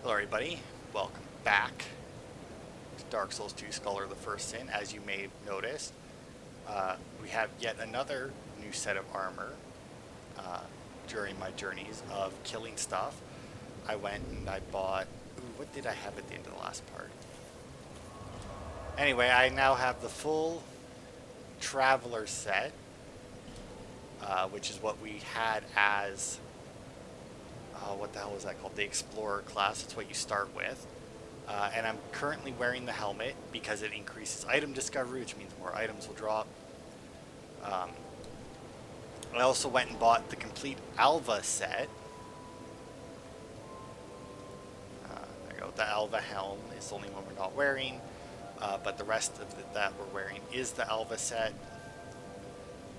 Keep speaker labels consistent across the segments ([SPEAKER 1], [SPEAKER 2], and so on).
[SPEAKER 1] Hello everybody, welcome back to Dark Souls 2 Scholar of the First Sin. As you may have noticed, we have yet another new set of armor during my journeys of killing stuff. I went and I bought... Ooh, what did I have at the end of the last part? Anyway, I now have the full Traveler set, which is what we had as... what the hell was that called? The Explorer class. That's what you start with. And I'm currently wearing the helmet because it increases item discovery, which means more items will drop. I also went and bought the complete Alva set. There you go. The Alva Helm is the only one we're not wearing. But the rest of that we're wearing is the Alva set.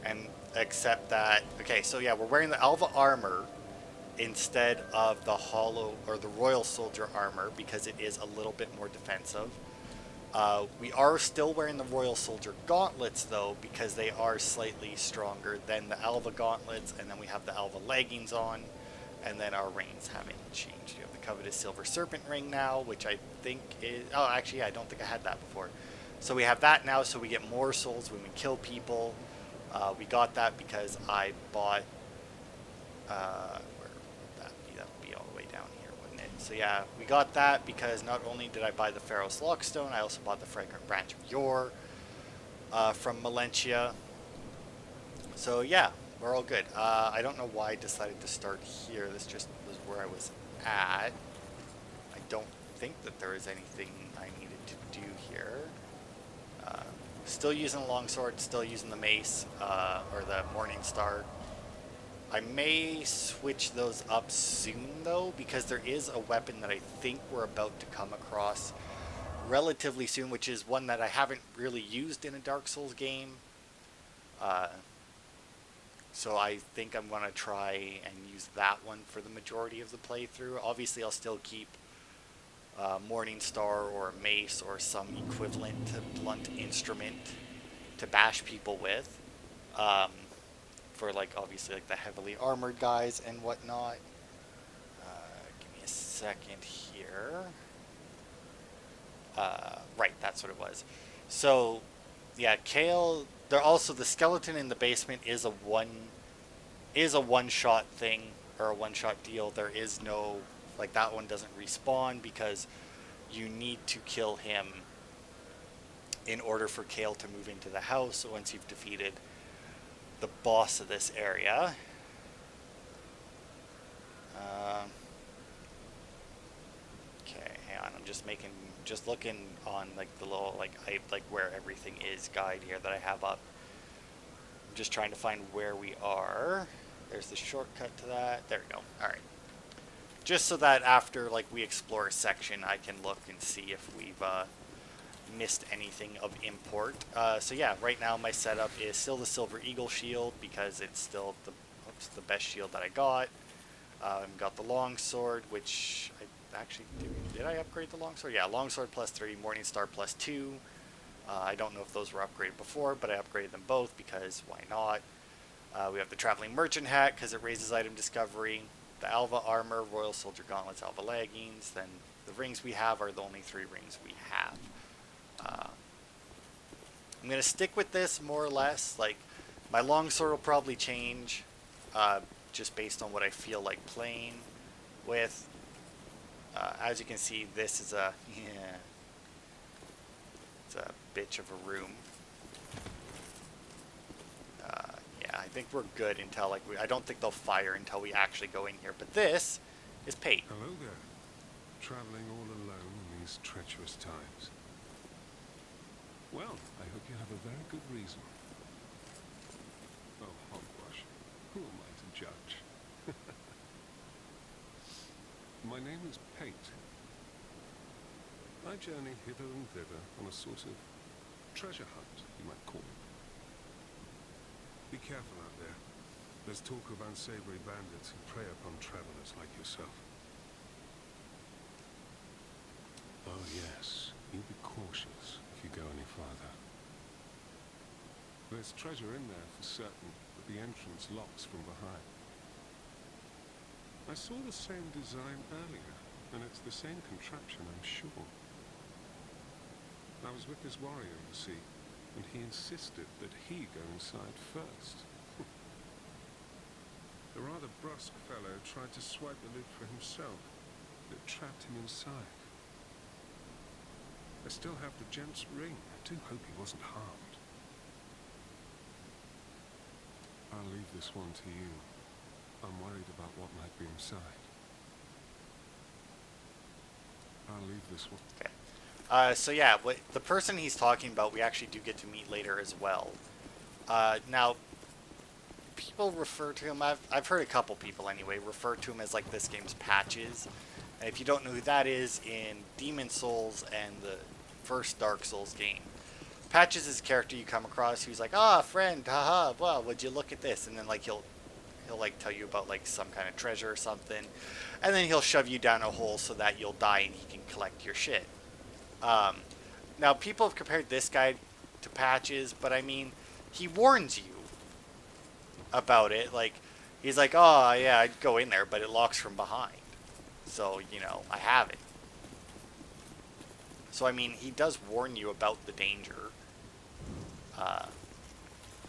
[SPEAKER 1] And except that... Okay, so yeah, we're wearing the Alva armor instead of the hollow or the Royal Soldier armor because it is a little bit more defensive. We are still wearing the Royal Soldier gauntlets though because they are slightly stronger than the Alva gauntlets, and then we have the Alva leggings on, and then our rings haven't changed. You have the coveted silver Serpent ring now, which I think is... Oh, actually, yeah, I don't think I had that before. So we have that now, so we get more souls when we kill people. We got that because I bought... So yeah, we got that because not only did I buy the Pharaoh's Lockstone, I also bought the Fragrant Branch of Yore from Malentia. So yeah, we're all good. I don't know why I decided to start here. This just was where I was at. I don't think that there is anything I needed to do here. Still using the longsword, still using the mace, or the Morning Star. I may switch those up soon though, because there is a weapon that I think we're about to come across relatively soon, which is one that I haven't really used in a Dark Souls game. So I think I'm going to try and use that one for the majority of the playthrough. Obviously I'll still keep Morning Star or Mace or some equivalent to blunt instrument to bash people with. For like obviously like the heavily armored guys and whatnot. Give me a second here. Right, that's what it was. So yeah, Kale. There also the skeleton in the basement is a one shot thing or a one shot deal. There is no like that one doesn't respawn because you need to kill him in order for Kale to move into the house once you've defeated the boss of this area. Okay, hang on. I'm just looking on like the little like where everything is guide here that I have up. I'm just trying to find where we are. There's the shortcut to that. There we go. All right. Just so that after like we explore a section, I can look and see if we've missed anything of import. So yeah, right now my setup is still the Silver Eagle shield because it's still the best shield that I got. Got the longsword, which I actually did I upgrade the longsword? Yeah, longsword +3, Morning Star +2. I don't know if those were upgraded before, but I upgraded them both because why not? We have the Traveling Merchant hat because it raises item discovery. The Alva armor, Royal Soldier gauntlets, Alva leggings. Then the rings we have are the only 3 rings we have. I'm going to stick with this more or less. Like, my longsword will probably change just based on what I feel like playing with. As you can see, this is it's a bitch of a room. Yeah, I think we're good until, like, I don't think they'll fire until we actually go in here. But this is Pate.
[SPEAKER 2] Hello there. Traveling all alone in these treacherous times. Well, I hope you have a very good reason. Oh, hogwash. Who am I to judge? My name is Pate. I journey hither and thither on a sort of treasure hunt, you might call it. Be careful out there. There's talk of unsavory bandits who prey upon travelers like yourself. Oh yes, you be cautious if you go any farther. There's treasure in there for certain, but the entrance locks from behind. I saw the same design earlier, and it's the same contraption, I'm sure. I was with this warrior, you see, and he insisted that he go inside first. The rather brusque fellow tried to swipe the lid for himself, but it trapped him inside. I still have the gent's ring. I do hope he wasn't harmed. I'll leave this one to you. I'm worried about what might be inside. I'll leave this one.
[SPEAKER 1] Okay. So yeah, the person he's talking about, we actually do get to meet later as well. Now, people refer to him, I've heard a couple people anyway, refer to him as like this game's Patches. And if you don't know who that is, in Demon Souls and the first Dark Souls game, Patches is a character you come across who's like, ah, friend, haha, well, would you look at this? And then like he'll like tell you about like some kind of treasure or something, and then he'll shove you down a hole so that you'll die and he can collect your shit. Now people have compared this guy to Patches, but I mean, he warns you about it. Like, he's like, oh yeah, I'd go in there, but it locks from behind, so you know, I have it. So I mean, he does warn you about the danger.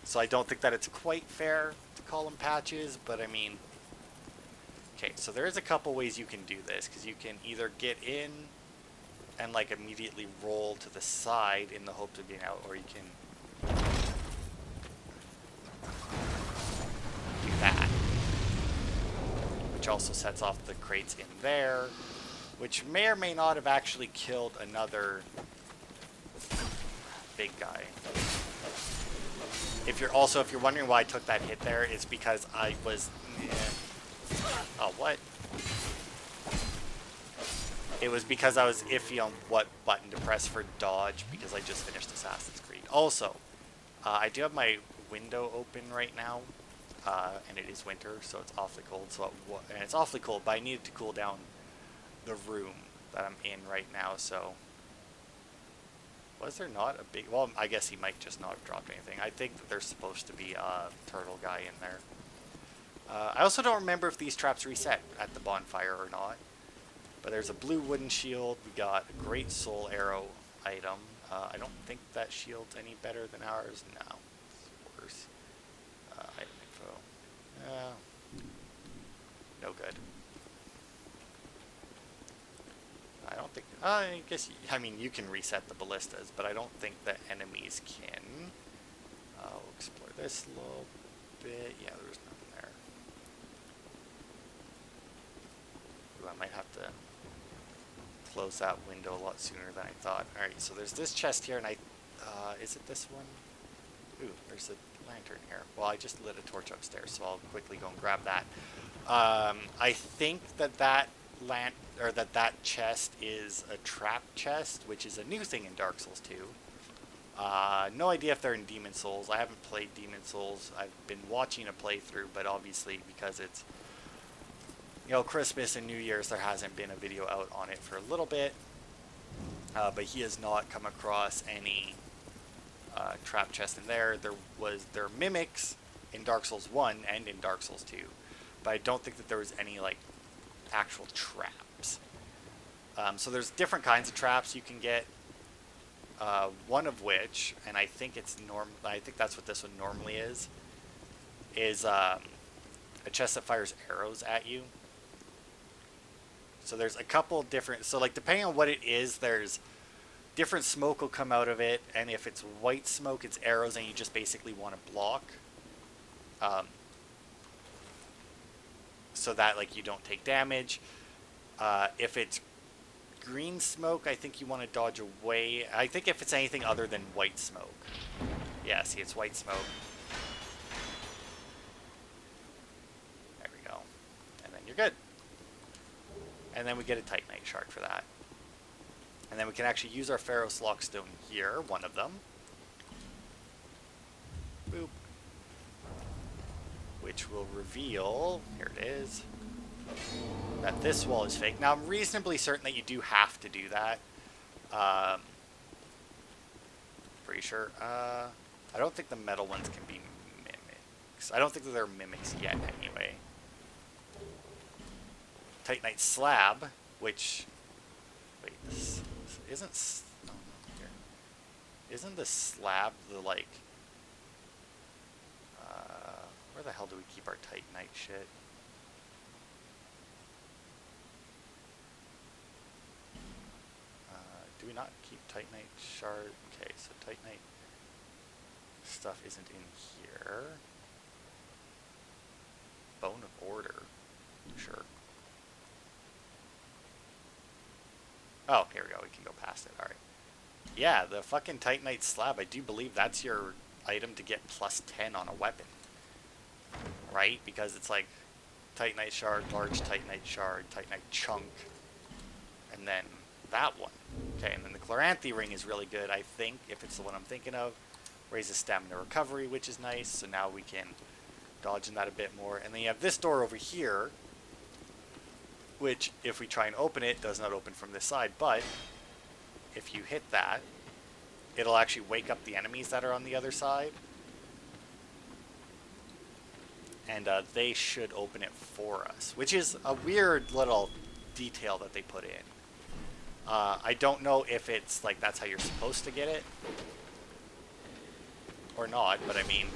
[SPEAKER 1] So I don't think that it's quite fair to call him Patches, but I mean, okay, so there is a couple ways you can do this, because you can either get in and like immediately roll to the side in the hopes of being out, or you can do that, which also sets off the crates in there, which may or may not have actually killed another big guy. If you're wondering why I took that hit there, it's because I was... Oh, what? It was because I was iffy on what button to press for dodge, because I just finished Assassin's Creed. Also, I do have my window open right now, and it is winter, so it's awfully cold. And it's awfully cold, but I needed to cool down the room that I'm in right now, so... Was there not a big... Well, I guess he might just not have dropped anything. I think that there's supposed to be a turtle guy in there. I also don't remember if these traps reset at the bonfire or not. But there's a blue wooden shield. We got a great soul arrow item. I don't think that shield's any better than ours. No, it's worse. Item info. No good. I don't think... I guess... I mean, you can reset the ballistas, but I don't think that enemies can. We'll explore this a little bit. Yeah, there's nothing there. Ooh, I might have to close that window a lot sooner than I thought. Alright, so there's this chest here, and I... is it this one? Ooh, there's a lantern here. Well, I just lit a torch upstairs, so I'll quickly go and grab that. I think that that chest is a trap chest, which is a new thing in Dark Souls 2. No idea if they're in Demon Souls. I haven't played Demon Souls. I've been watching a playthrough, but obviously because it's, you know, Christmas and New Year's, there hasn't been a video out on it for a little bit. But he has not come across any trap chest in there. There are mimics in Dark Souls 1 and in Dark Souls 2, but I don't think that there was any like actual traps. So there's different kinds of traps you can get. One of which, and I think I think that's what this one normally is a chest that fires arrows at you. So there's a couple different, so like depending on what it is, there's different smoke will come out of it, and if it's white smoke, it's arrows, and you just basically want to block. So that like you don't take damage. If it's green smoke, I think you want to dodge away. I think if it's anything other than white smoke. Yeah, see, it's white smoke. There we go. And then you're good. And then we get a Titanite shard for that. And then we can actually use our Pharos Lockstone here, one of them. Boop. Which will reveal, here it is, that this wall is fake. Now, I'm reasonably certain that you do have to do that. Pretty sure. I don't think the metal ones can be mimics. I don't think that they're mimics yet, anyway. Titanite Slab which, wait, this isn't, no, no, here. Isn't the slab the, like, where the hell do we keep our Titanite shit? Do we not keep Titanite shard? Okay, so Titanite stuff isn't in here. Bone of Order. Sure. Oh, here we go. We can go past it. Alright. Yeah, the fucking Titanite Slab. I do believe that's your item to get plus 10 on a weapon. Right? Because it's like Titanite shard, large Titanite shard, Titanite chunk, and then that one. Okay, and then the Chloranthy ring is really good, I think, if it's the one I'm thinking of. Raises stamina recovery, which is nice, so now we can dodge in that a bit more. And then you have this door over here, which, if we try and open it, does not open from this side, but if you hit that, it'll actually wake up the enemies that are on the other side. And they should open it for us, which is a weird little detail that they put in. I don't know if it's like that's how you're supposed to get it or not, but I mean,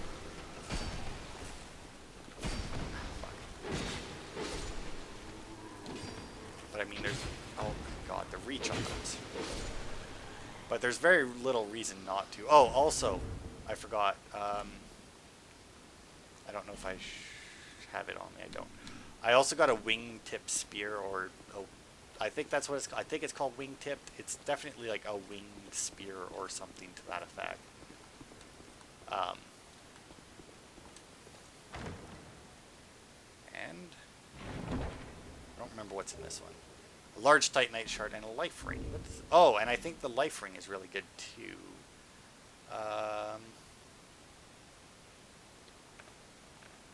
[SPEAKER 1] there's, oh my god, the reach on those. But there's very little reason not to. Oh, also, I forgot. I don't know if I have it on me. I don't. I also got a wingtip spear, or I think that's what it's. I think it's called wingtipped. It's definitely like a winged spear or something to that effect. And I don't remember what's in this one. A large Titanite shard and a life ring. Oh, and I think the life ring is really good too.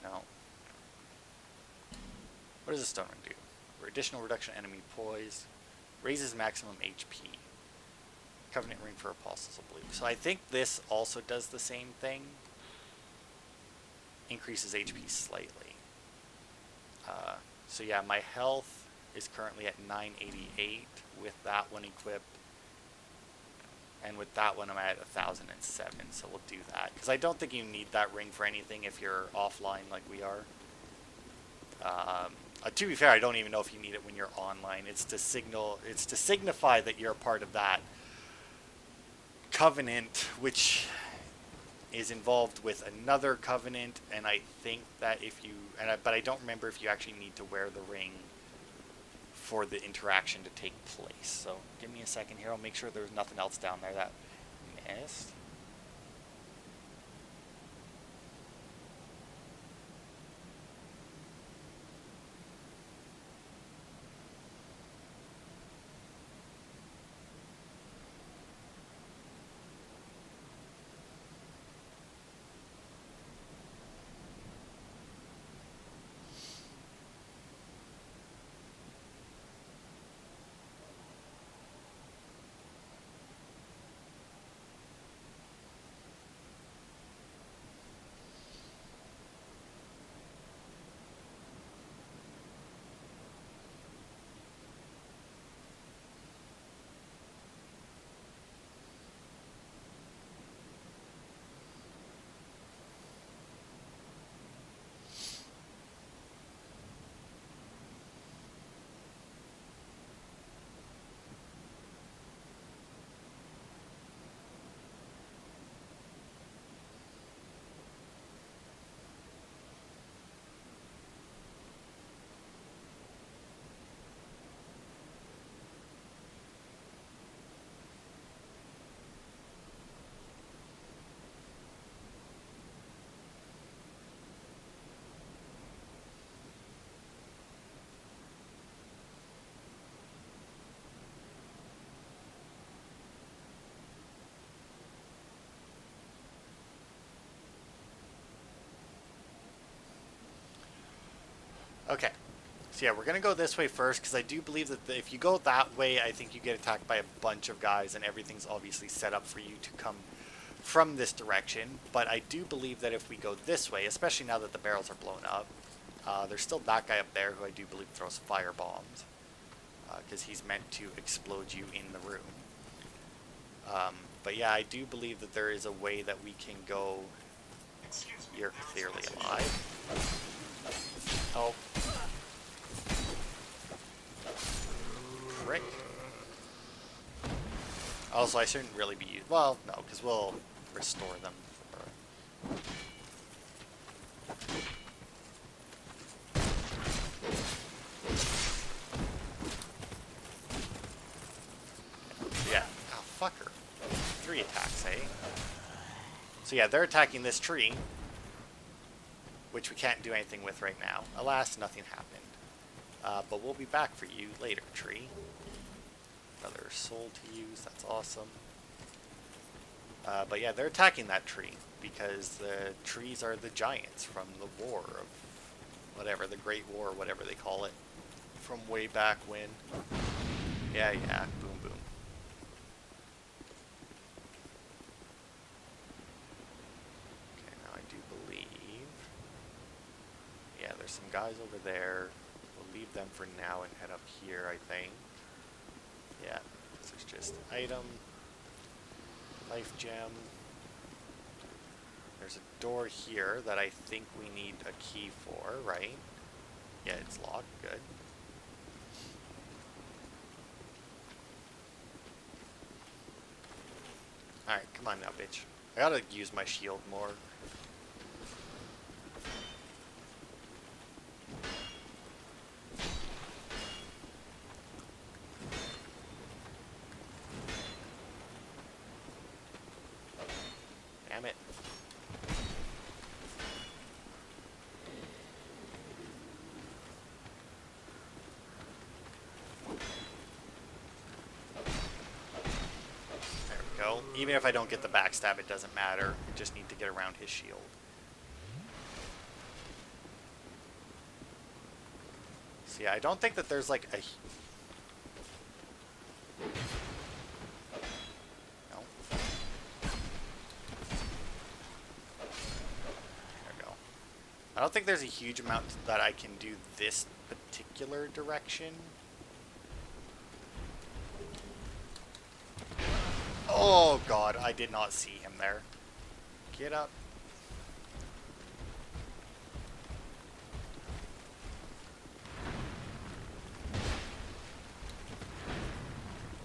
[SPEAKER 1] No. What does the stone ring do? For additional reduction enemy poise. Raises maximum HP. Covenant ring for apostles of belief. So I think this also does the same thing. Increases HP slightly. So yeah, my health is currently at 988 with that one equipped. And with that one I'm at 1007, so we'll do that. Because I don't think you need that ring for anything if you're offline like we are. To be fair, I don't even know if you need it when you're online. It's to signify that you're a part of that covenant, which is involved with another covenant, and I think that if you, but I don't remember if you actually need to wear the ring for the interaction to take place. So give me a second here. I'll make sure there's nothing else down there that I missed. Okay, so yeah, we're going to go this way first, because I do believe that if you go that way, I think you get attacked by a bunch of guys, and everything's obviously set up for you to come from this direction. But I do believe that if we go this way, especially now that the barrels are blown up, there's still that guy up there who I do believe throws fire bombs. because he's meant to explode you in the room. But yeah, I do believe that there is a way that we can go. You're clearly alive. Oh. Frick. Also, I shouldn't really be... Well, no, because we'll restore them. Yeah. Oh, fucker. 3 attacks, eh? So yeah, they're attacking this tree, which we can't do anything with right now. Alas, nothing happened. But we'll be back for you later, tree. Another soul to use, that's awesome. But yeah, they're attacking that tree because the trees are the giants from the war of whatever, the Great War, whatever they call it, from way back when. Yeah, boom, boom. Okay, now I do believe, yeah, there's some guys over there. We'll leave them for now and head up here, I think. Yeah, this is just item. Life gem. There's a door here that I think we need a key for, right? Yeah, it's locked. Good. Alright, come on now, bitch. I gotta use my shield more. Damn it. There we go. Even if I don't get the backstab, it doesn't matter. I just need to get around his shield. So yeah, I don't think that there's like a... No. There we go. I don't think there's a huge amount that I can do this particular direction. Oh god, I did not see him there. Get up.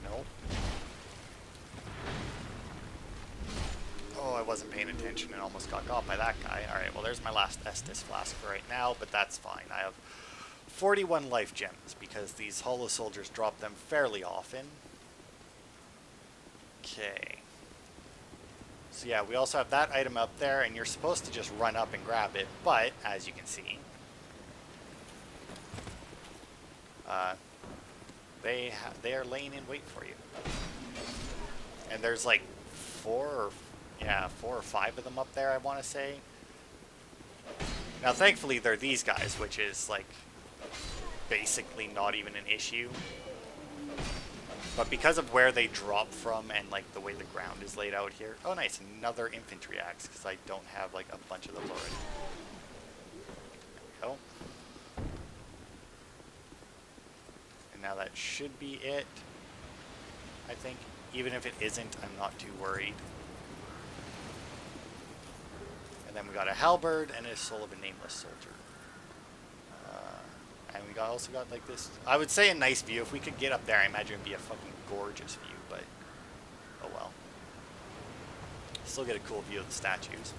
[SPEAKER 1] Nope. Oh, I wasn't paying attention and almost got got by that guy. Alright, well there's my last Estus flask for right now, but that's fine. I have 41 life gems because these hollow soldiers drop them fairly often. Okay. So yeah, we also have that item up there, and you're supposed to just run up and grab it, but, as you can see, they are laying in wait for you. And there's like 4 or 5 of them up there, I want to say. Now, thankfully, they're these guys, which is, like, basically not even an issue. But because of where they drop from and, like, the way the ground is laid out here... Oh, nice. Another infantry axe, because I don't have, like, a bunch of those already. There we go. And now that should be it, I think. Even if it isn't, I'm not too worried. And then we got a halberd and a soul of a nameless soldier. And we also got like this, I would say a nice view. If we could get up there, I imagine it'd be a fucking gorgeous view, but oh well. Still get a cool view of the statues.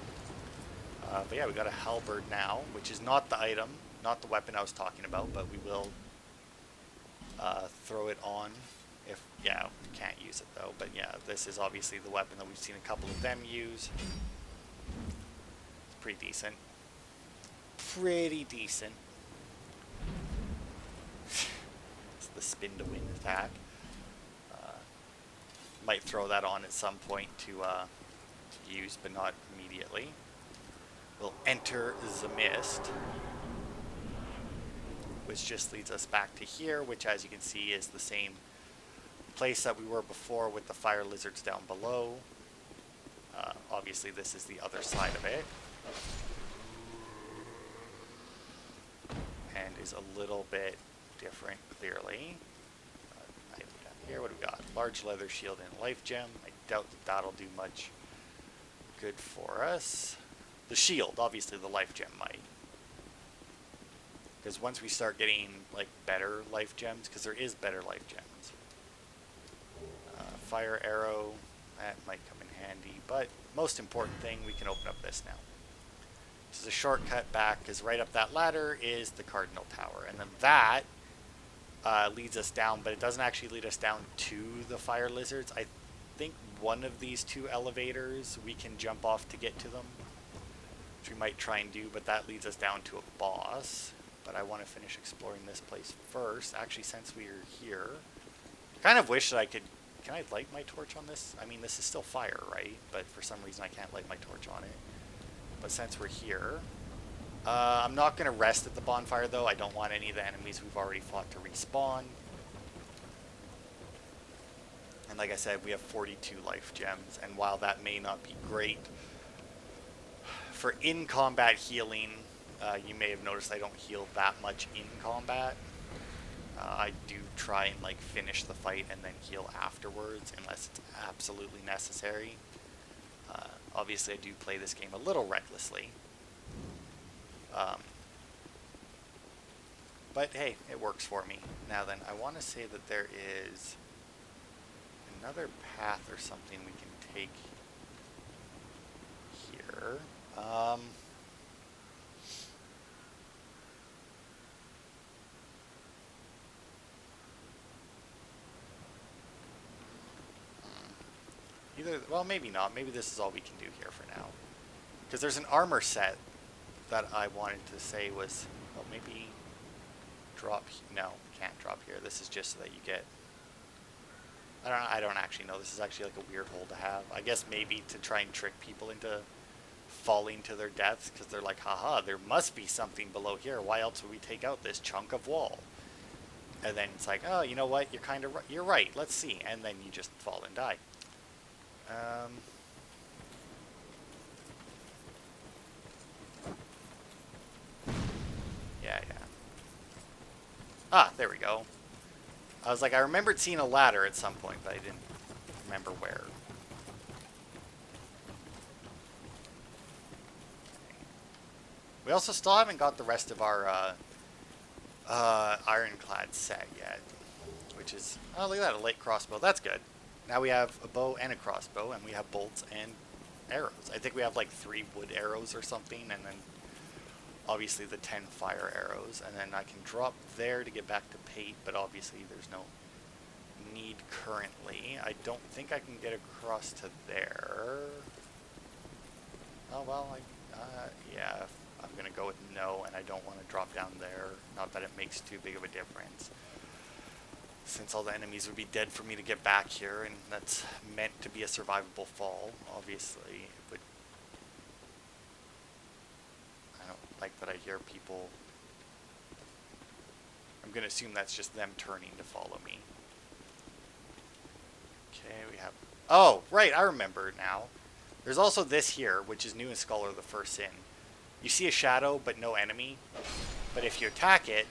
[SPEAKER 1] But yeah, we got a halberd now, which is not the item, not the weapon I was talking about, but we will throw it on if, yeah, we can't use it though. But yeah, this is obviously the weapon that we've seen a couple of them use. It's pretty decent. Pretty decent. It's the spin to win attack. Might throw that on at some point to use, but not immediately. We'll enter the mist, which just leads us back to here, which, as you can see, is the same place that we were before with the fire lizards down below. Obviously, this is the other side of it. And is a little bit different, clearly. Large leather shield and life gem. I doubt that that'll do much good for us. The shield, obviously the life gem might. Because once we start getting like better life gems, because there is better life gems. Fire arrow, that might come in handy. But most important thing, we can open up this now. This is a shortcut back, because right up that ladder is the Cardinal Tower. And then that leads us down, but it doesn't actually lead us down to the fire lizards. I think one of these two elevators we can jump off to get to them, which we might try and do, but that leads us down to a boss. But I want to finish exploring this place first. Actually, since we're here, I kind of wish that I could... Can I light my torch on this? I mean, this is still fire, right? But for some reason I can't light my torch on it. But since we're here... I'm not going to rest at the bonfire, though. I don't want any of the enemies we've already fought to respawn. And like I said, we have 42 life gems. And while that may not be great for in-combat healing, you may have noticed I don't heal that much in combat. I do try and like finish the fight and then heal afterwards, unless it's absolutely necessary. Obviously, I do play this game a little recklessly. But hey, it works for me. Now then, I want to say that there is another path or something we can take here. Well, maybe not. Maybe this is all we can do here for now. Because there's an armor set that I wanted to say was, well, maybe drop. No, can't drop here. This is just so that you get. I don't actually know. This is actually like a weird hole to have. I guess maybe to try and trick people into falling to their deaths, because they're like, haha, there must be something below here. Why else would we take out this chunk of wall? And then it's like, oh, you know what? You're right. Let's see. And then you just fall and die. Yeah. Ah, there we go. I was like, I remembered seeing a ladder at some point, but I didn't remember where. We also still haven't got the rest of our ironclad set yet, which is, oh, look at that, a light crossbow. That's good. Now we have a bow and a crossbow, and we have bolts and arrows. I think we have like 3 wood arrows or something, and then obviously the 10 fire arrows. And then I can drop there to get back to Pate, but obviously there's no need currently. I don't think I can get across to there. Oh, well, yeah, I'm going to go with no, and I don't want to drop down there. Not that it makes too big of a difference, since all the enemies would be dead for me to get back here, and that's meant to be a survivable fall. Obviously, it would... I don't like that I hear people... I'm going to assume that's just them turning to follow me. Okay, we have... Oh, right, I remember now. There's also this here, which is new in Scholar the First Sin. You see a shadow, but no enemy. But if you attack it,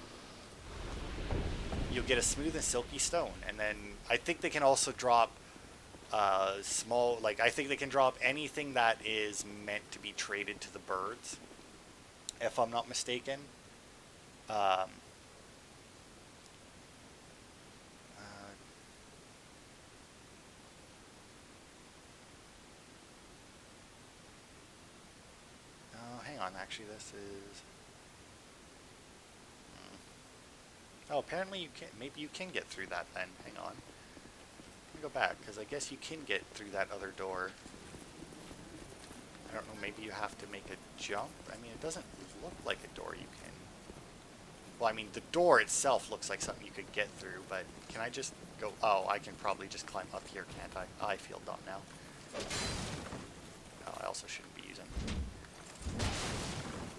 [SPEAKER 1] you'll get a smooth and silky stone. And then I think they can also drop small, like I think they can drop anything that is meant to be traded to the birds, if I'm not mistaken. Oh, hang on, actually this is... Oh, apparently you can. Maybe you can get through that then. Hang on. Let me go back, because I guess you can get through that other door. I don't know, maybe you have to make a jump? I mean, it doesn't look like a door you can... Well, I mean, the door itself looks like something you could get through, but can I just go... Oh, I can probably just climb up here, can't I? I feel dumb now. No, I also shouldn't be using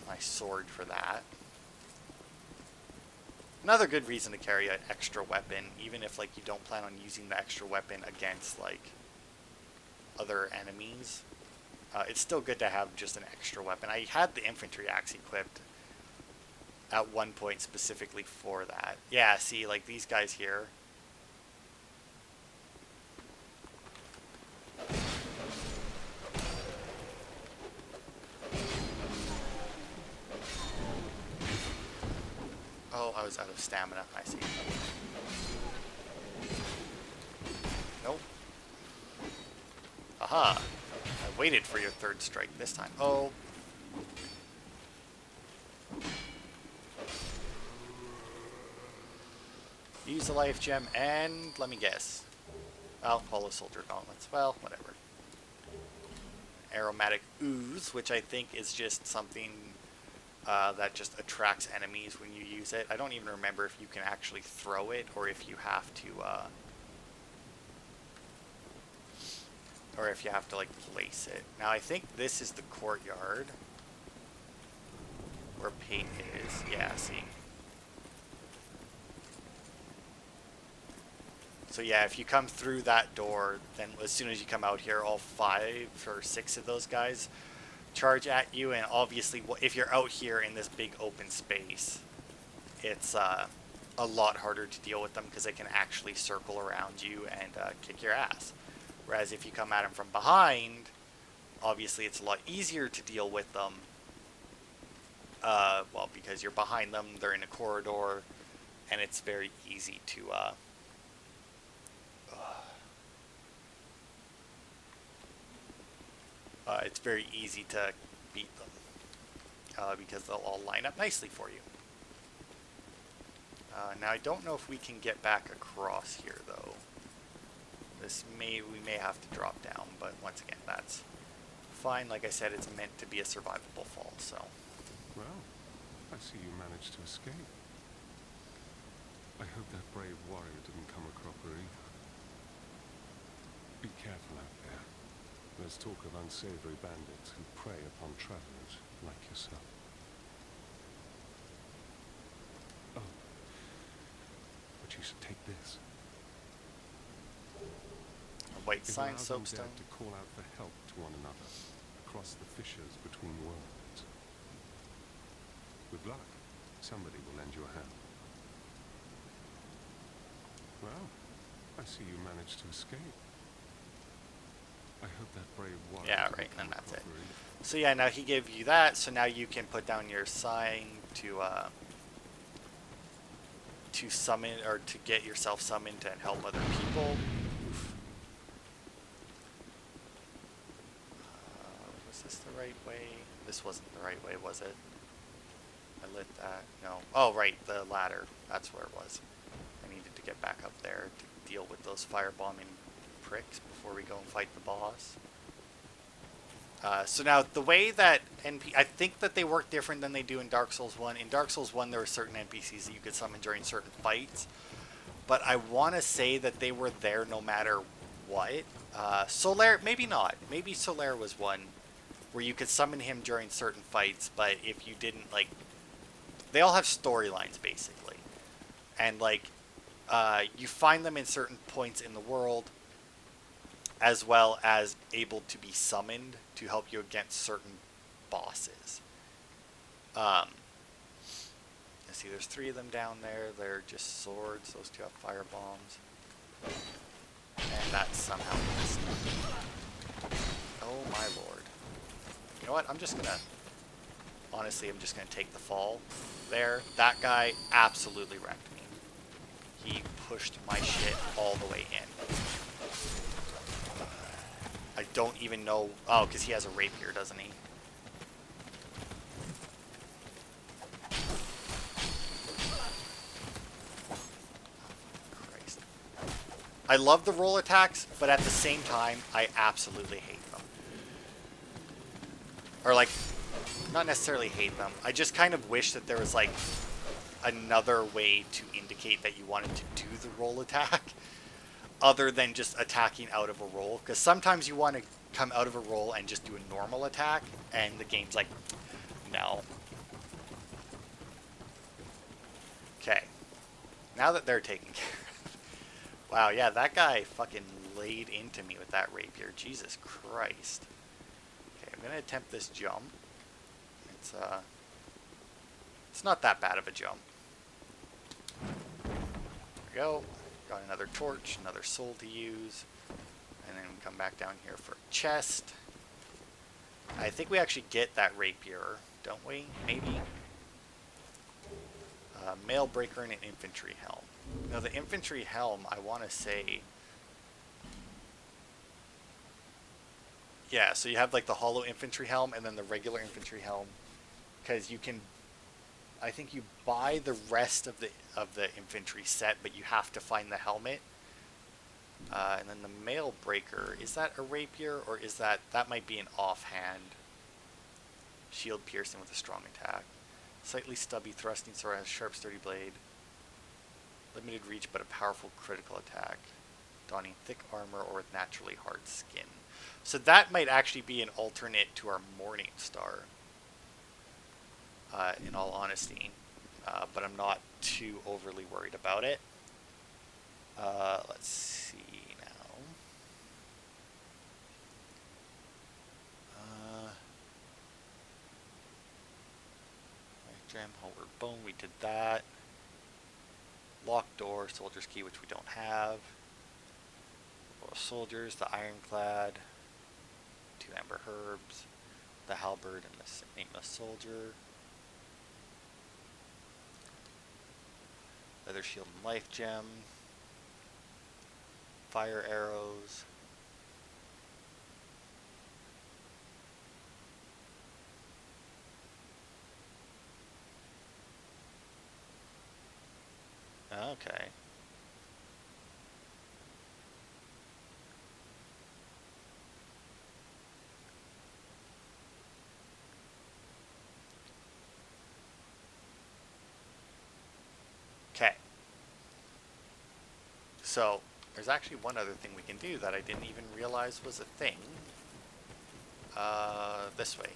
[SPEAKER 1] my sword for that. Another good reason to carry an extra weapon, even if like you don't plan on using the extra weapon against like other enemies. It's still good to have just an extra weapon. I had the infantry axe equipped at one point specifically for that. Yeah, see, like these guys here. Oh, I was out of stamina. I see. Nope. Aha! I waited for your third strike this time. Oh. Use the life gem and let me guess. Oh, Hollow Soldier Gauntlets. Well, whatever. Aromatic Ooze, which I think is just something that just attracts enemies when you use it. I don't even remember if you can actually throw it or if you have to, like place it. Now I think this is the courtyard where Pate is. Yeah, see. So yeah, if you come through that door, then as soon as you come out here, all 5 or 6 of those guys charge at you, and obviously if you're out here in this big open space, it's a lot harder to deal with them because they can actually circle around you and kick your ass. Whereas if you come at them from behind, obviously it's a lot easier to deal with them. Well, because you're behind them, they're in a corridor, and it's very easy to it's very easy to beat them because they'll all line up nicely for you. Now I don't know if we can get back across here though. We may have to drop down, but once again, that's fine. Like I said, it's meant to be a survivable fall. So.
[SPEAKER 2] Well, I see you managed to escape. I hope that brave warrior didn't come a cropper either. Be careful out there. There's talk of unsavory bandits who prey upon travelers like yourself. Oh, but you should take this.
[SPEAKER 1] A white
[SPEAKER 2] It
[SPEAKER 1] sign
[SPEAKER 2] allows
[SPEAKER 1] soapstone.
[SPEAKER 2] undead to call out for help to one another across the fissures between worlds. With luck, somebody will lend you a hand. Well, I see you managed to escape. I hope that brave warrior.
[SPEAKER 1] Yeah, right, and that's it. So yeah, now he gave you that, so now you can put down your sign to summon, or to get yourself summoned and help other people. Was this the right way? This wasn't the right way, was it? I lit that. No. Oh, right, the ladder. That's where it was. I needed to get back up there to deal with those firebombing pricks before we go and fight the boss. So now, the way that I think that they work different than they do in Dark Souls 1. In Dark Souls 1, there were certain NPCs that you could summon during certain fights. But I want to say that they were there no matter what. Solaire, maybe not. Maybe Solaire was one where you could summon him during certain fights, but if you didn't, like... They all have storylines, basically. And, like, you find them in certain points in the world, as well as able to be summoned to help you against certain bosses. Let's see, there's 3 of them down there. They're just swords. Those 2 have fire bombs. And that somehow missed. Oh my lord. You know what? I'm just gonna... Honestly, I'm just gonna take the fall. There. That guy absolutely wrecked me. He pushed my shit all the way in. I don't even know... Oh, because he has a rapier, doesn't he? Christ. I love the roll attacks, but at the same time, I absolutely hate them. Or, like, not necessarily hate them. I just kind of wish that there was, like, another way to indicate that you wanted to do the roll attack. Other than just attacking out of a roll. Because sometimes you want to come out of a roll and just do a normal attack. And the game's like, no. Okay. Now that they're taken care of. Wow, yeah, that guy fucking laid into me with that rapier. Jesus Christ. Okay, I'm going to attempt this jump. It's not that bad of a jump. There we go. Got another torch, another soul to use, and then we come back down here for a chest. I think we actually get that rapier, don't we? Maybe. Mail Breaker and an Infantry Helm. Now the Infantry Helm, I want to say... Yeah, so you have like the hollow Infantry Helm and then the regular Infantry Helm. Because you can... I think you buy the rest of the Infantry set, but you have to find the helmet. And then the Mail Breaker, is that a rapier or is that... That might be an offhand. Shield piercing with a strong attack. Slightly stubby thrusting sword has sharp sturdy blade. Limited reach but a powerful critical attack. Donning thick armor or with naturally hard skin. So that might actually be an alternate to our Morning Star. In all honesty. But I'm not too overly worried about it. Let's see now. Jam, Halberd, Bone, we did that. Locked door, Soldier's Key, which we don't have. Soldiers, the Ironclad, 2 Amber Herbs, the Halberd, and the Nameless Soldier. Leather Shield and Life Gem. Fire Arrows. Okay. Okay. So, there's actually one other thing we can do that I didn't even realize was a thing. This way.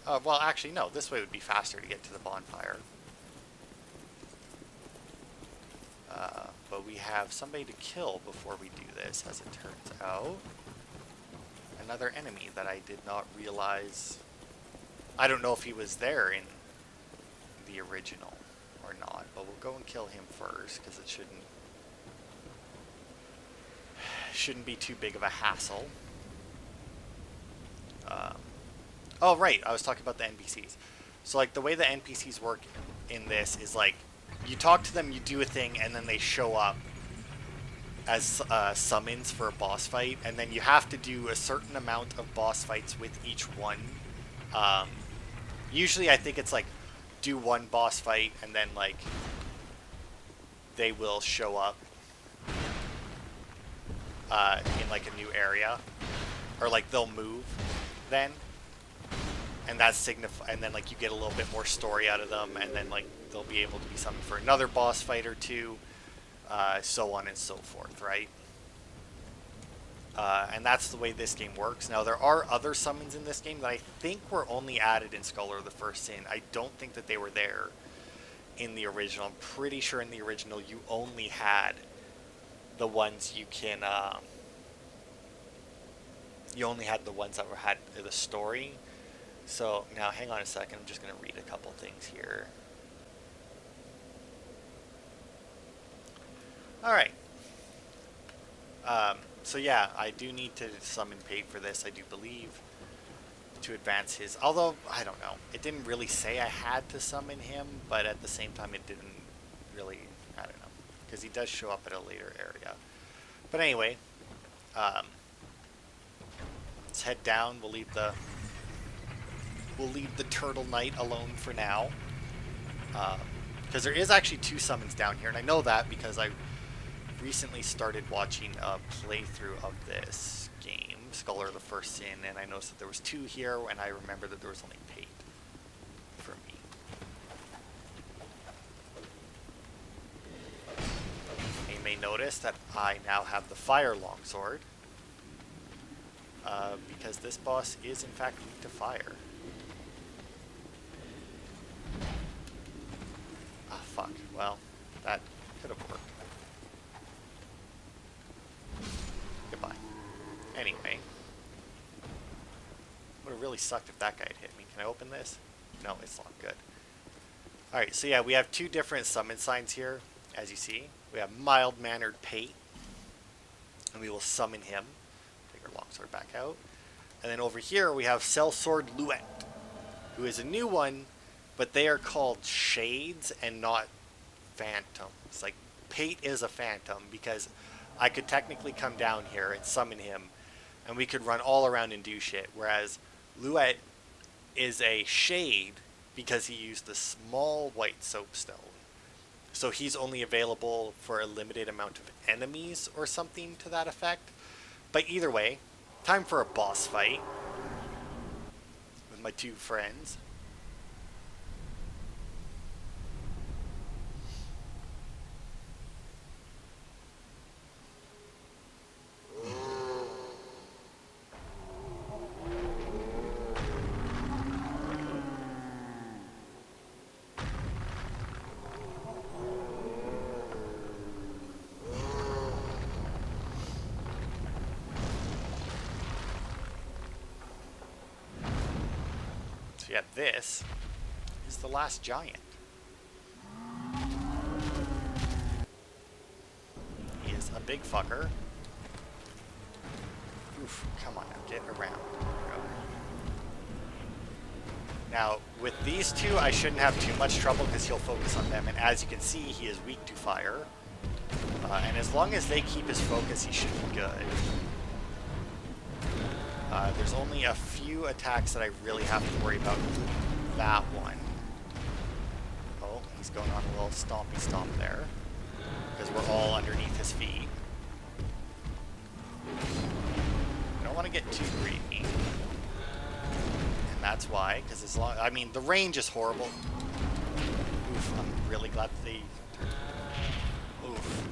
[SPEAKER 1] Well, actually, no. This way would be faster to get to the bonfire. But we have somebody to kill before we do this, as it turns out. Another enemy that I did not realize. I don't know if he was there in the original or not, but we'll go and kill him first, because it shouldn't be too big of a hassle. Oh, right, I was talking about the NPCs. So, like, the way the NPCs work in this is, like, you talk to them, you do a thing, and then they show up as summons for a boss fight, and then you have to do a certain amount of boss fights with each one. Usually, I think it's, like, do one boss fight, and then, like, they will show up in, like, a new area. Or, like, they'll move then. And that's and then, like, you get a little bit more story out of them, and then, like, they'll be able to be summoned for another boss fight or two, so on and so forth, right? And that's the way this game works. Now, there are other summons in this game that I think were only added in Scholar of the First Sin. I don't think that they were there in the original. I'm pretty sure in the original you only had the ones you can... you only had the ones that had the story. So, now, hang on a second. I'm just going to read a couple things here. Alright. So, yeah, I do need to summon Pate for this, I do believe, to advance his... Although, I don't know. It didn't really say I had to summon him, but at the same time, it didn't really... I don't know. Because he does show up at a later area. But anyway, let's head down. We'll leave the Turtle Knight alone for now. Because there is actually 2 summons down here, and I know that because I recently started watching a playthrough of this game, Scholar of the First Sin, and I noticed that there was 2 here, and I remember that there was only Pate for me. And you may notice that I now have the Fire Longsword, because this boss is in fact weak to fire. Ah, fuck. Well, that could have worked. Goodbye. Anyway. Would have really sucked if that guy had hit me. Can I open this? No, it's not good. Alright, so yeah, we have 2 different summon signs here, as you see. We have Mild-Mannered Pate, and we will summon him. Take our longsword back out. And then over here we have Sellsword Luet, who is a new one but they are called shades and not phantoms. Like, Pate is a phantom because I could technically come down here and summon him, and we could run all around and do shit. Whereas Luet is a shade because he used the small white soapstone. So he's only available for a limited amount of enemies or something to that effect. But either way, time for a boss fight with my two friends. So yeah, this is the last giant. He is a big fucker. Oof, come on now, get around. Go. Now, with these two, I shouldn't have too much trouble because he'll focus on them, and as you can see, he is weak to fire. And as long as they keep his focus, he should be good. There's only a few attacks that I really have to worry about, including that one. Oh, he's going on a little stompy stomp there, because we're all underneath his feet. I don't want to get too greedy. And that's why, because as long, I mean, the range is horrible. Oof, I'm really glad that they... Oof.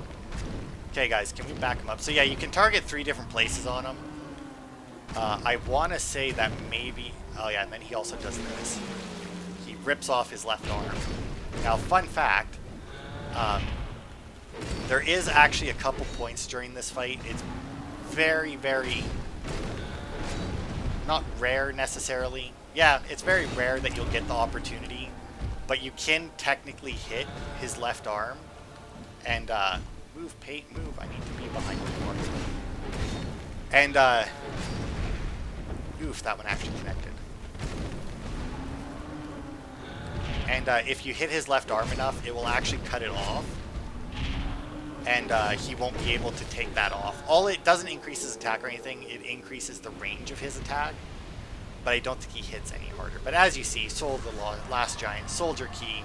[SPEAKER 1] Okay, guys, can we back him up? So yeah, you can target 3 different places on him. I want to say that maybe... Oh yeah, and then he also does this. He rips off his left arm. Now, fun fact, there is actually a couple points during this fight. It's very, very... not rare necessarily. Yeah, it's very rare that you'll get the opportunity, but you can technically hit his left arm. And, move, Pate, move. I need to be behind you more. And, oof, that one actually connected. And if you hit his left arm enough, it will actually cut it off. And he won't be able to take that off. It doesn't increase his attack or anything, it increases the range of his attack. But I don't think he hits any harder. But as you see, sold the last giant, soldier key.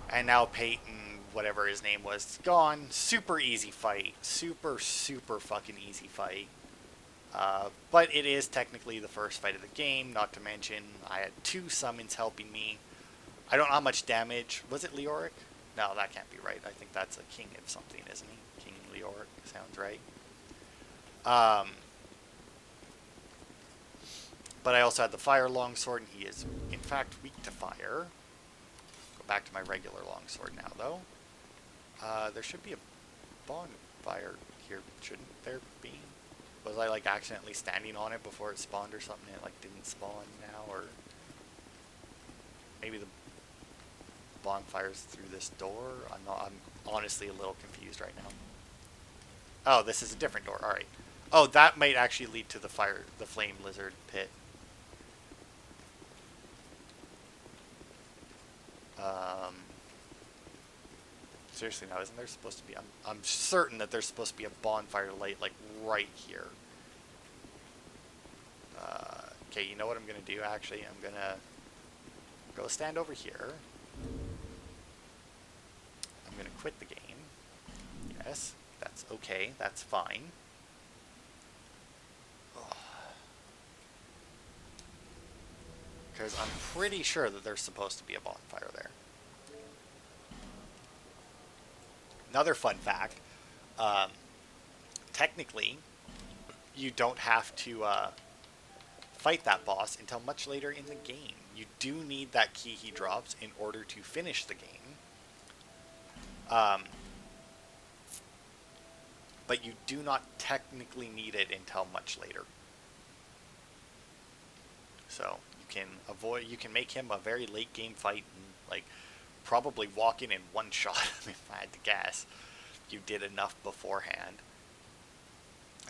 [SPEAKER 1] And now Peyton, whatever his name was, gone. Super easy fight. Super, super fucking easy fight. But it is technically the first fight of the game, not to mention I had 2 summons helping me. I don't know how much damage. Was it Leoric? No, that can't be right. I think that's a king of something, isn't he? King Leoric sounds right. But I also had the fire longsword, and he is, in fact, weak to fire. Go back to my regular longsword now, though. There should be a bonfire here, shouldn't there be? Was I, like, accidentally standing on it before it spawned or something? It, like, didn't spawn now, or... Maybe the bonfire's through this door? I'm honestly a little confused right now. Oh, this is a different door, alright. Oh, that might actually lead to the flame lizard pit. Seriously now, isn't there supposed to be... I'm certain that there's supposed to be a bonfire light, like, right here. Okay, you know what I'm going to do, actually? I'm going to go stand over here. I'm going to quit the game. Yes, that's okay. That's fine. Because I'm pretty sure that there's supposed to be a bonfire there. Another fun fact, technically, you don't have to fight that boss until much later in the game. You do need that key he drops in order to finish the game. But you do not technically need it until much later. So you can make him a very late game fight and, like, probably walk in one shot if I had to guess. You did enough beforehand.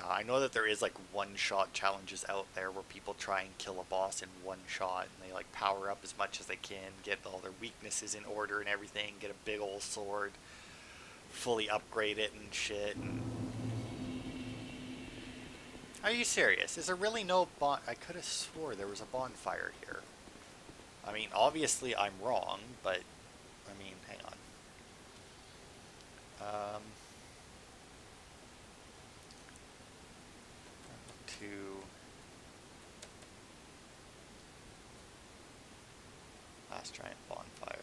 [SPEAKER 1] I know that there is like one-shot challenges out there where people try and kill a boss in one shot, and they like power up as much as they can, get all their weaknesses in order and everything, get a big old sword, fully upgrade it and shit. And are you serious? Is there really no I could have swore there was a bonfire here. I mean, obviously I'm wrong, but I mean, hang on. To last giant bonfire.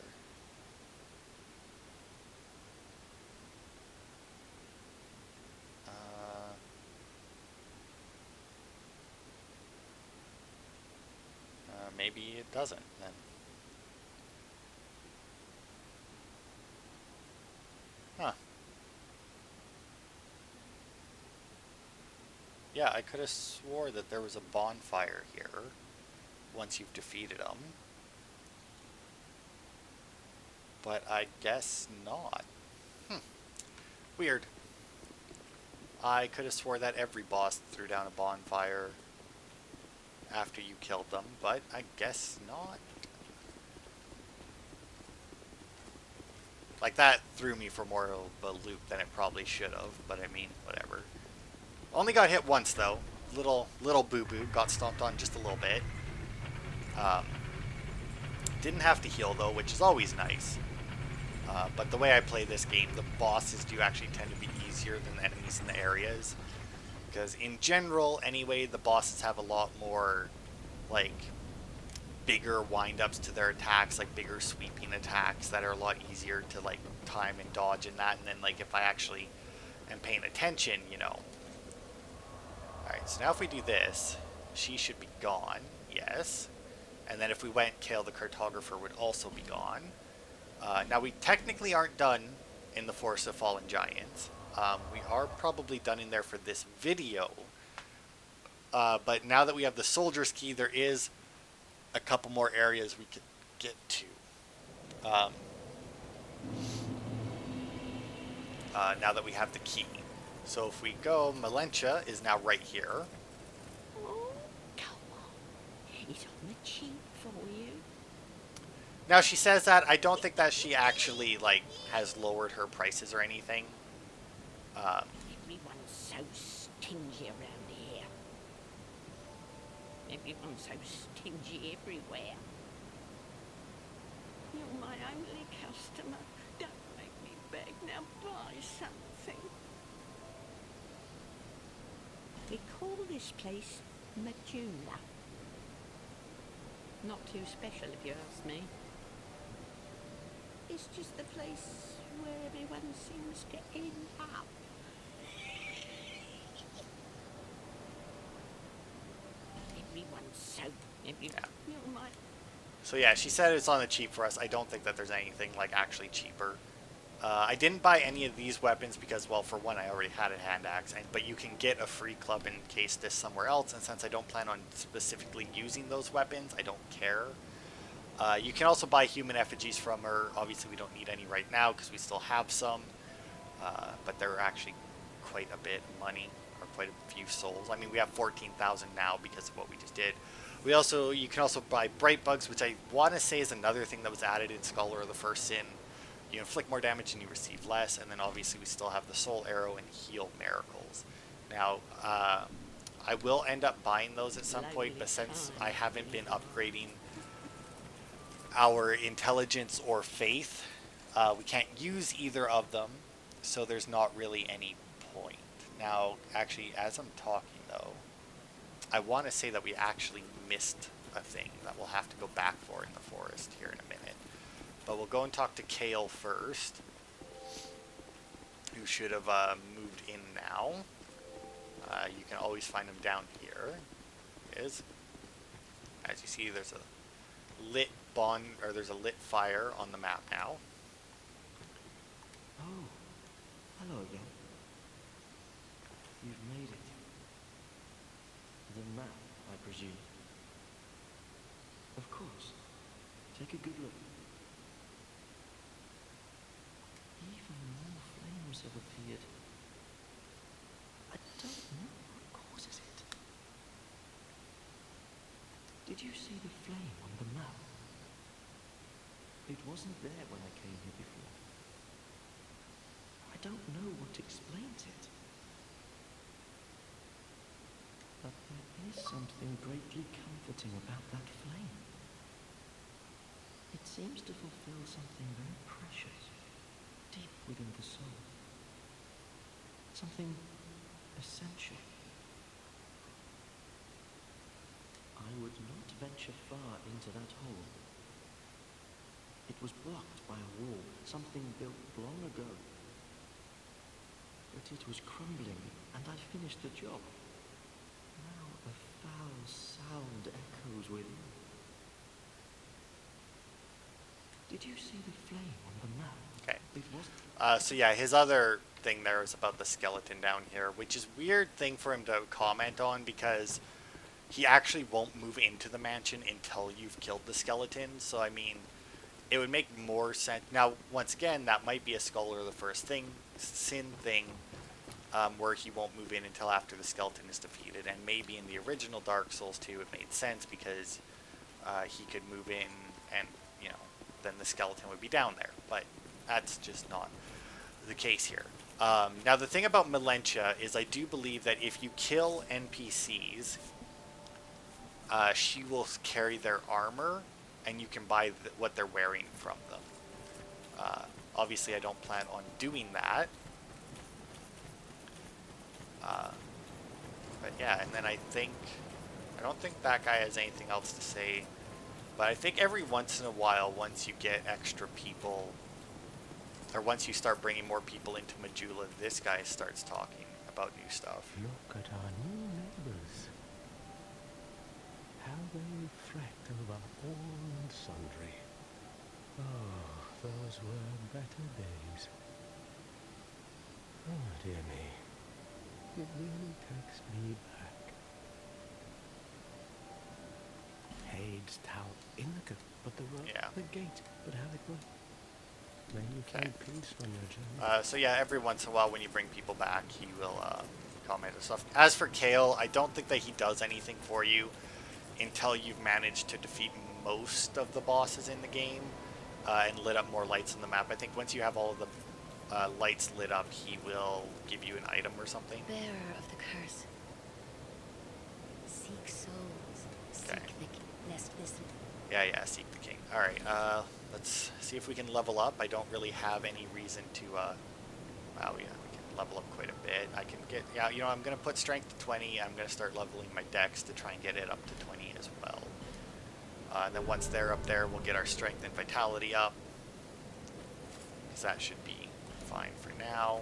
[SPEAKER 1] Maybe it doesn't then. Huh. Yeah, I could have swore that there was a bonfire here once you've defeated them. But I guess not. Weird. I could have swore that every boss threw down a bonfire after you killed them, but I guess not. Like, that threw me for more of a loop than it probably should have, but I mean, whatever. Only got hit once, though. Little boo-boo. Got stomped on just a little bit. Didn't have to heal, though, which is always nice. But the way I play this game, the bosses do actually tend to be easier than the enemies in the areas. Because in general, anyway, the bosses have a lot more, like, bigger wind-ups to their attacks, like bigger sweeping attacks that are a lot easier to, like, time and dodge and that. And then, like, if I actually am paying attention, you know. Alright, so now if we do this, she should be gone. Yes. And then if we went, Kale the Cartographer would also be gone. Now, we technically aren't done in the Forest of Fallen Giants. We are probably done in there for this video. But now that we have the Soldier's Key, there is a couple more areas we could get to. Now that we have the key. So if we go, Melentia is now right here.
[SPEAKER 3] Oh, come on. He's on the cheap for you.
[SPEAKER 1] Now she says that. I don't think that she actually, like, has lowered her prices or anything.
[SPEAKER 3] Everyone's so stingy around here. Everyone's so stingy everywhere. You're my only customer. Don't make me beg. Now buy something. We call this place Majula. Not too special if you ask me. It's just the place where everyone seems to end up. Everyone's so... You're my...
[SPEAKER 1] So yeah, she said it's on the cheap for us. I don't think that there's anything, like, actually cheaper. I didn't buy any of these weapons because, well, for one, I already had a hand axe, but you can get a free club and case this somewhere else, and since I don't plan on specifically using those weapons, I don't care. You can also buy human effigies from her. Obviously, we don't need any right now because we still have some, but they're actually quite a bit of money, or quite a few souls. I mean, we have 14,000 now because of what we just did. You can also buy Bright Bugs, which I want to say is another thing that was added in Scholar of the First Sin. You inflict more damage and you receive less, and then obviously we still have the Soul Arrow and Heal Miracles. Now, I will end up buying those at some point, but since I haven't been upgrading our Intelligence or Faith, we can't use either of them, so there's not really any point. Now, actually, as I'm talking, though, I want to say that we actually missed a thing that we'll have to go back for in the forest here in a minute. But we'll go and talk to Kale first, who should have moved in now. You can always find him down here. He is. As you see, there's a lit there's a lit fire on the map now.
[SPEAKER 4] Oh, hello again. You've made it. The map, I presume. Of course. Take a good look. Even more flames have appeared. I don't know Did you see the flame on the map? It wasn't there when I came here before. I don't know what explains it. But there is something greatly comforting about that flame. It seems to fulfill something very precious, deep within the soul. Something essential. I would not venture far into that hole. It was blocked by a wall, something built long ago. But it was crumbling, and I finished the job. Now a foul sound echoes within. Did you see the flame on the map?
[SPEAKER 1] Okay.
[SPEAKER 4] It wasn't.
[SPEAKER 1] So yeah, his other thing there is about the skeleton down here, which is a weird thing for him to comment on because he actually won't move into the mansion until you've killed the skeleton. So I mean, it would make more sense. Now, once again, that might be a Skull or the First Sin thing, where he won't move in until after the skeleton is defeated. And maybe in the original Dark Souls 2, it made sense because he could move in and, you know, then the skeleton would be down there. But that's just not the case here. Now, the thing about Melentia is I do believe that if you kill NPCs, she will carry their armor, and you can buy what they're wearing from them. Obviously, I don't plan on doing that. But yeah, and then I don't think that guy has anything else to say. But I think every once in a while, once you get extra people, or once you start bringing more people into Majula, this guy starts talking about new stuff.
[SPEAKER 5] Look at our new neighbors. How they reflect over all and sundry. Oh, those were better days. Oh, dear me. It really takes me back. Hade's Tower in the but the road,
[SPEAKER 1] Yeah.
[SPEAKER 5] the gate, but how it works. May you
[SPEAKER 1] Okay.
[SPEAKER 5] find peace on your journey.
[SPEAKER 1] So yeah, every once in a while when you bring people back, he will comment on stuff. As for Kale, I don't think that he does anything for you until you've managed to defeat most of the bosses in the game and lit up more lights on the map. I think once you have all of the lights lit up, he will give you an item or something.
[SPEAKER 6] Bearer of the curse. Seek souls.
[SPEAKER 1] Okay.
[SPEAKER 6] Seek the lest this.
[SPEAKER 1] Yeah, seek the king. All right, let's see if we can level up. I don't really have any reason to. Wow, yeah, we can level up quite a bit. I can get. Yeah, you know, I'm gonna put strength to 20. I'm gonna start leveling my dex to try and get it up to 20 as well. And then once they're up there, we'll get our strength and vitality up, because that should be fine for now.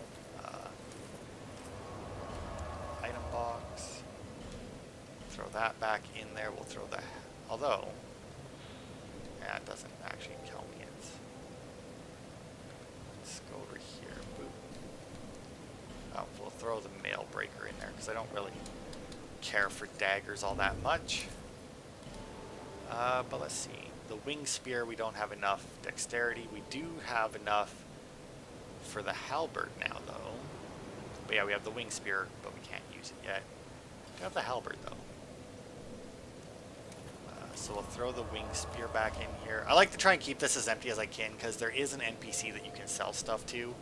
[SPEAKER 1] Item box. Throw that back in there. We'll throw that. Although, yeah, it doesn't actually kill me. Let's go over here. Boop. Oh, we'll throw the mail breaker in there because I don't really care for daggers all that much. But let's see. The wing spear, we don't have enough dexterity. We do have enough for the halberd now, though. But yeah, we have the wing spear, but we can't use it yet. We have the halberd, though. So we'll throw the wing spear back in here. I like to try and keep this as empty as I can because there is an NPC that you can sell stuff to.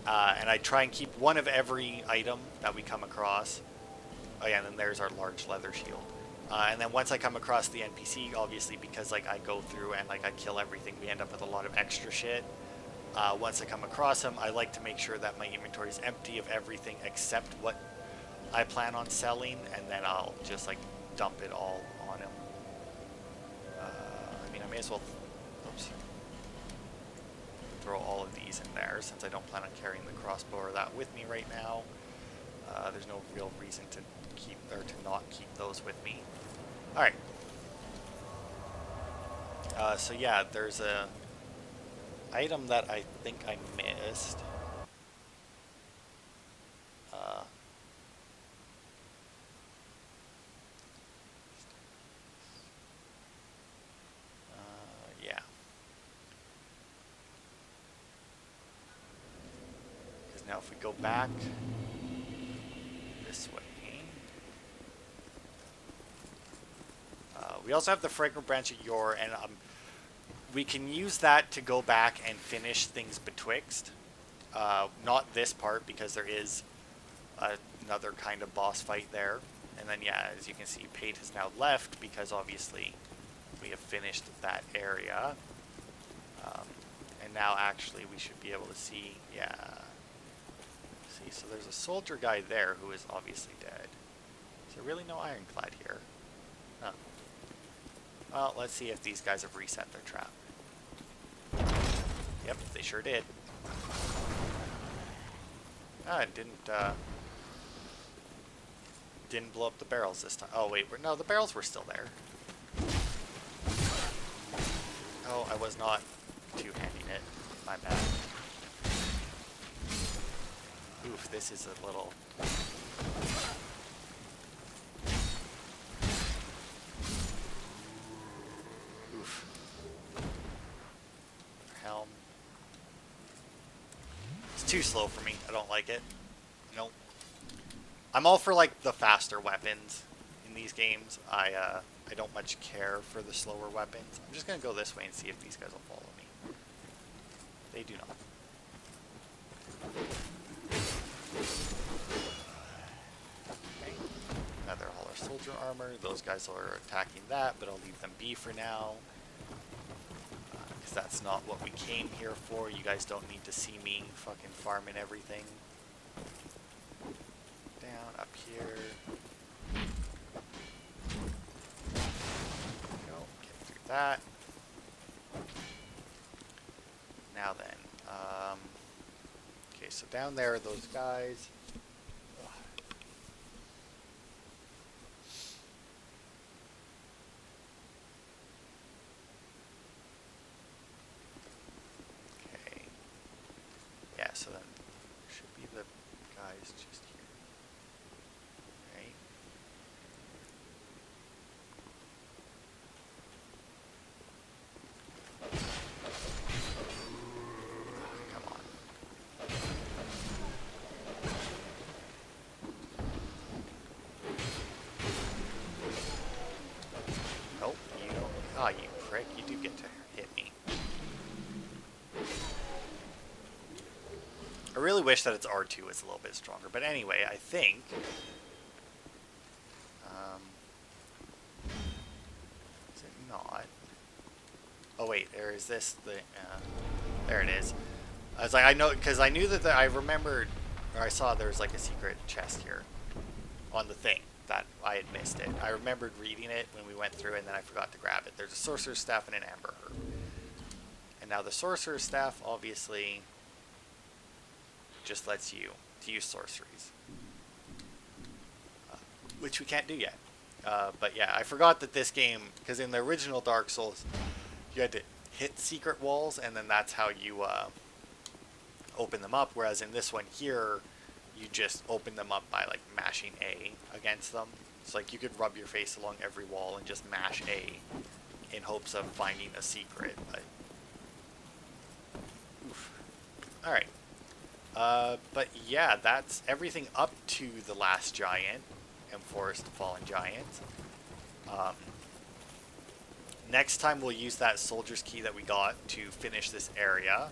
[SPEAKER 1] And I try and keep one of every item that we come across. Oh yeah, and then there's our large leather shield. And then once I come across the NPC, obviously because like I go through and like I kill everything, we end up with a lot of extra shit. Once I come across him, I like to make sure that my inventory is empty of everything except what I plan on selling, and then I'll just like dump it all on him. I mean, I may as well throw all of these in there since I don't plan on carrying the crossbow or that with me right now. There's no real reason to keep or to not keep those with me. All right. So yeah, there's a item that I think I missed. Yeah. Because now if we go back this way, We also have the Fragrant Branch at Yor, and we can use that to go back and finish things betwixt. Not this part, because there is another kind of boss fight there. And then, yeah, as you can see, Pate has now left, because obviously we have finished that area. And now, actually, we should be able to see, yeah. See, so there's a soldier guy there who is obviously dead. Is there really no ironclad here? Oh. Well, let's see if these guys have reset their trap. Yep, they sure did. Ah, it didn't blow up the barrels this time. Oh, wait, no, the barrels were still there. Oh, I was not two-handing it. My bad. Oof, this is a little... Oof. Helm. It's too slow for me. I don't like it. Nope. I'm all for, like, the faster weapons in these games. I don't much care for the slower weapons. I'm just gonna go this way and see if these guys will follow me. They do not. Okay. Another Hauler Soldier armor. Those guys are attacking that, but I'll leave them be for now. Because that's not what we came here for. You guys don't need to see me fucking farming everything. Down, up here. Go, get through that. Now then, okay, so down there are those guys. Okay. Yeah, so then should be the guys just here. Right? Come on. Nope, you don't. Ah, you prick. You do get to hit me. I really wish that its R2 was a little bit stronger. But anyway, I think... is it not? Oh wait, there is this thing. There it is. I was like, I know, because I knew that I remembered, or I saw there was like a secret chest here on the thing that I had missed it. I remembered reading it when we went through it, and then I forgot to grab it. There's a Sorcerer's Staff and an Amber Herb. And now the Sorcerer's Staff, obviously, just lets you to use sorceries. Which we can't do yet. But yeah, I forgot that this game, because in the original Dark Souls, you had to hit secret walls, and then that's how you open them up, whereas in this one here, you just open them up by like mashing A against them. So like you could rub your face along every wall and just mash A in hopes of finding a secret. But oof. All right. But yeah, that's everything up to the last giant and Forest of Fallen Giants. Next time we'll use that soldier's key that we got to finish this area,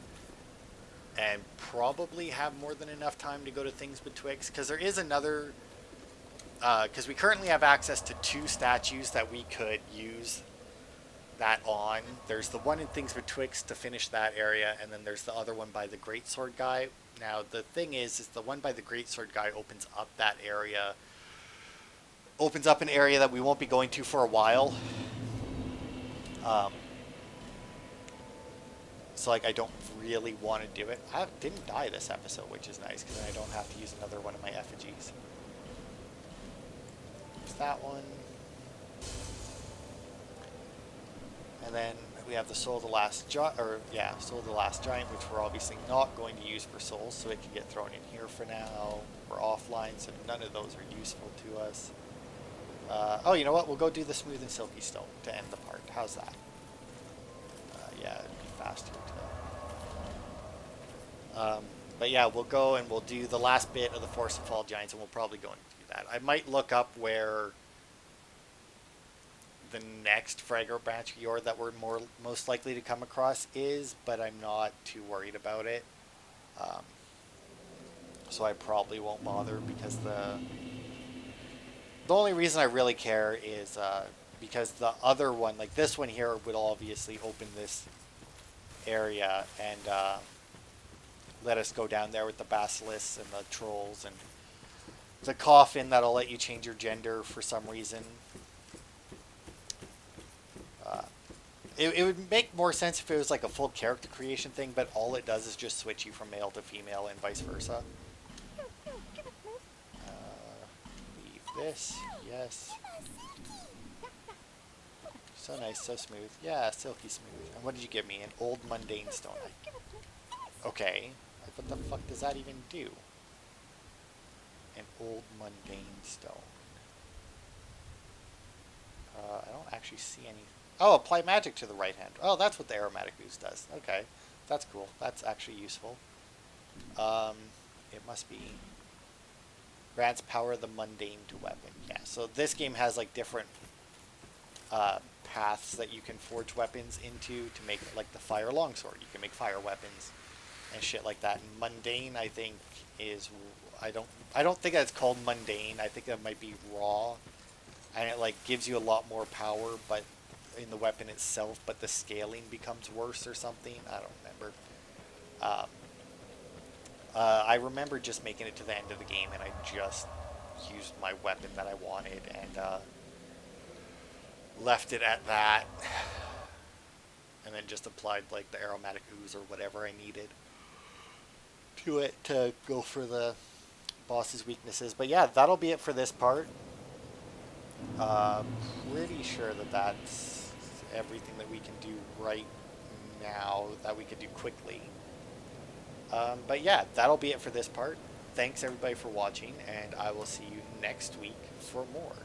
[SPEAKER 1] and probably have more than enough time to go to things betwixt, because there is another, because we currently have access to 2 statues that we could use that on. There's the one in things betwixt to finish that area, and then there's the other one by the greatsword guy. Now the thing is the one by the greatsword guy opens up that area, opens up an area that we won't be going to for a while. So like I don't really want to do it. I didn't die this episode, which is nice, because then I don't have to use another one of my effigies. There's that one. And then we have the Soul of the Last Soul of the Last Giant, which we're obviously not going to use for souls, so it can get thrown in here for now. We're offline, so none of those are useful to us. Oh, you know what? We'll go do the Smooth and Silky Stone to end the part. How's that? Yeah, it'd be faster to... but yeah, we'll go and we'll do the last bit of the Forest of Fallen Giants, and we'll probably go and do that. I might look up where the next Fragrant Branch Yor that we're most likely to come across is, but I'm not too worried about it. Um, so I probably won't bother because the only reason I really care is because the other one, like this one here, would obviously open this area and let us go down there with the basilisks and the trolls and the coffin that'll let you change your gender for some reason. It would make more sense if it was like a full character creation thing, but all it does is just switch you from male to female and vice versa. Leave this. Yes. So nice, so smooth. Yeah, silky smooth. And what did you give me? An old mundane stone. Okay. What the fuck does that even do? An old mundane stone. I don't actually see any. Oh, apply magic to the right hand. Oh, that's what the aromatic ooze does. Okay. That's cool. That's actually useful. It must be. Grants power the mundane to weapon. Yeah, so this game has like different paths that you can forge weapons into to make like the fire longsword. You can make fire weapons and shit like that. And mundane, I think, is I don't think that's called mundane. I think that might be raw, and it like gives you a lot more power, but in the weapon itself, but the scaling becomes worse or something. I don't remember. I remember just making it to the end of the game, and I just used my weapon that I wanted and left it at that, and then just applied like the aromatic ooze or whatever I needed to it to go for the boss's weaknesses. But yeah, that'll be it for this part. Pretty sure that that's everything that we can do right now that we could do quickly. But yeah, that'll be it for this part. Thanks everybody for watching, and I will see you next week for more.